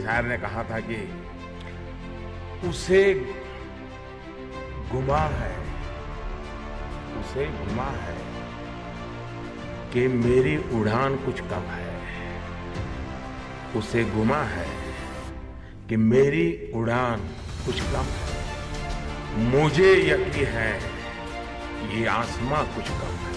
शायर ने कहा था कि उसे गुमा है, उसे गुमा है कि मेरी उड़ान कुछ कम है। उसे गुमा है कि मेरी उड़ान कुछ कम है। मुझे यकीन है ये आसमां कुछ कम है।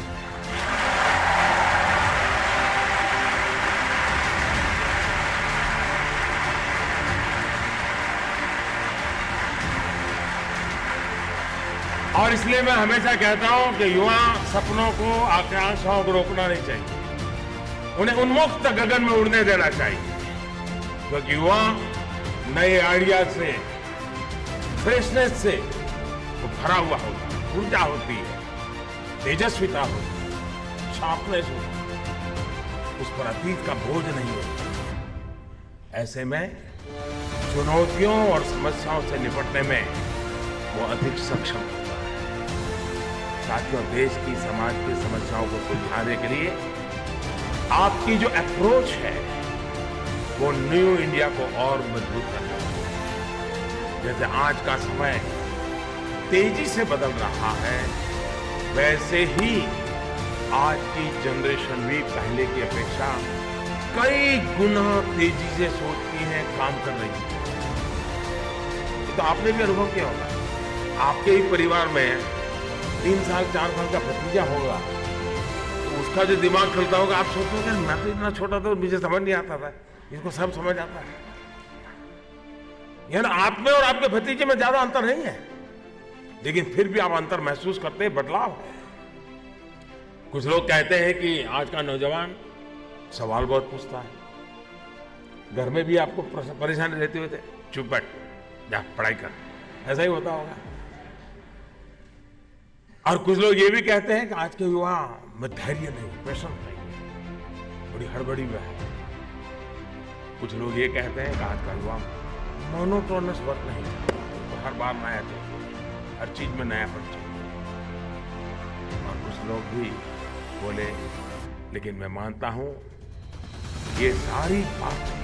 और इसलिए मैं हमेशा कहता हूं कि युवा सपनों को, आकांक्षाओं को रोकना नहीं चाहिए, उन्हें उन्मुक्त गगन में उड़ने देना चाहिए, क्योंकि युवा नए आइडिया से, फ्रेशनेस से वो भरा हुआ होता है, ऊर्जा होती है, तेजस्विता होती है, शार्पनेस होती है, उस पर अतीत का बोझ नहीं होता। ऐसे में चुनौतियों और समस्याओं से निपटने में वो अधिक सक्षम होता है। साथियों, देश की, समाज की समस्याओं को सुलझाने के लिए आपकी जो अप्रोच है वो न्यू इंडिया को और मजबूत करना है। जैसे आज का समय तेजी से बदल रहा है, वैसे ही आज की जनरेशन भी पहले की अपेक्षा कई गुना तेजी से सोचती है, काम कर रही है। तो आपने भी अनुभव किया होगा, आपके ही परिवार में 3 साल 4 साल का भतीजा होगा, तो उसका जो दिमाग खुलता होगा, आप सोचोगे मैं तो इतना छोटा था, मुझे समझ नहीं आता था, इसको सब समझ आता है। यानी आप में और आपके भतीजे में ज्यादा अंतर नहीं है, लेकिन फिर भी आप अंतर महसूस करते हैं, बदलाव है। कुछ लोग कहते हैं कि आज का नौजवान सवाल बहुत पूछता है, घर में भी आपको परेशानी रहती हुए थे, चुप बैठ, जा पढ़ाई कर, ऐसा ही होता होगा। और कुछ लोग ये भी कहते हैं कि आज के युवा में धैर्य नहीं, पेशेंस नहीं, बड़ी हड़बड़ी में है। कुछ लोग ये कहते हैं कि आज का युवा मोनोटोनस वर्क नहीं चाहता, तो हर बार नया चाहिए, हर चीज में नयापन चाहिए। और कुछ लोग भी बोले, लेकिन मैं मानता हूं ये सारी बातें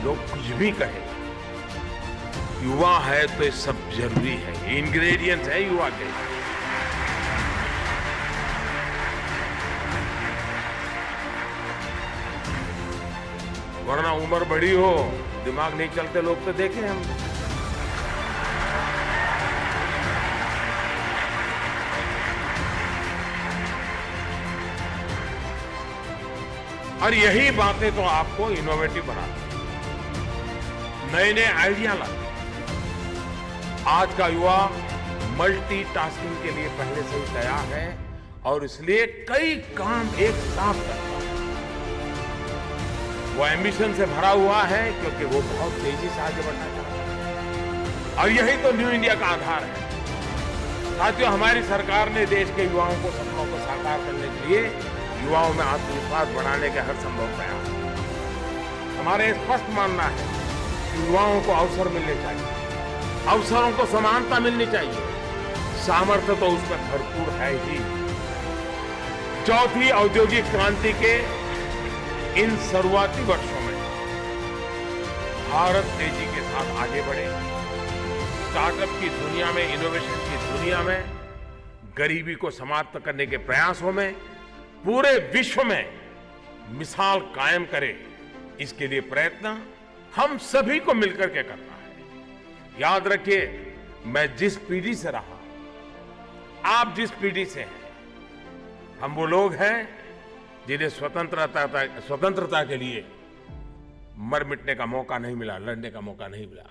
लोग कुछ भी कहें, युवा है तो ये सब जरूरी है, ये इंग्रेडिएंट्स है युवा के। वरना उम्र बड़ी हो, दिमाग नहीं चलते लोग तो देखे हम। और यही बातें तो आपको इनोवेटिव बनाती हैं, नए नए आइडिया लाते। आज का युवा मल्टीटास्किंग के लिए पहले से ही तैयार है और इसलिए कई काम एक साथ करता है। वो एम्बिशन से भरा हुआ है क्योंकि वो बहुत तेजी से आगे बढ़ना चाहता है, और यही तो न्यू इंडिया का आधार है। साथियों, हमारी सरकार ने देश के युवाओं को, सपनों को साकार करने के लिए युवाओं में आत्मविश्वास बढ़ाने के हर संभव प्रयास। हमारे स्पष्ट मानना है कि युवाओं को अवसर मिलने चाहिए, अवसरों को समानता मिलनी चाहिए, सामर्थ्य तो उसमें भरपूर है ही। चौथी औद्योगिक क्रांति के इन शुरुआती वर्षों में भारत तेजी के साथ आगे बढ़े, स्टार्टअप की दुनिया में, इनोवेशन की दुनिया में, गरीबी को समाप्त करने के प्रयासों में पूरे विश्व में मिसाल कायम करे, इसके लिए प्रयत्न हम सभी को मिलकर के करना है। याद रखिए, मैं जिस पीढ़ी से रहा, आप जिस पीढ़ी से हैं, हम वो लोग हैं जिन्हें स्वतंत्रता के लिए मर मिटने का मौका नहीं मिला, लड़ने का मौका नहीं मिला,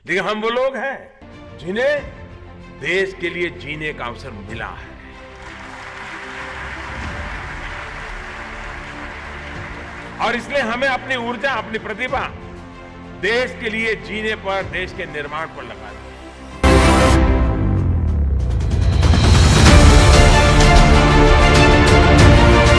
लेकिन हम वो लोग हैं जिन्हें देश के लिए जीने का अवसर मिला है। और इसलिए हमें अपनी ऊर्जा, अपनी प्रतिभा देश के लिए जीने पर, देश के निर्माण पर लगानी है।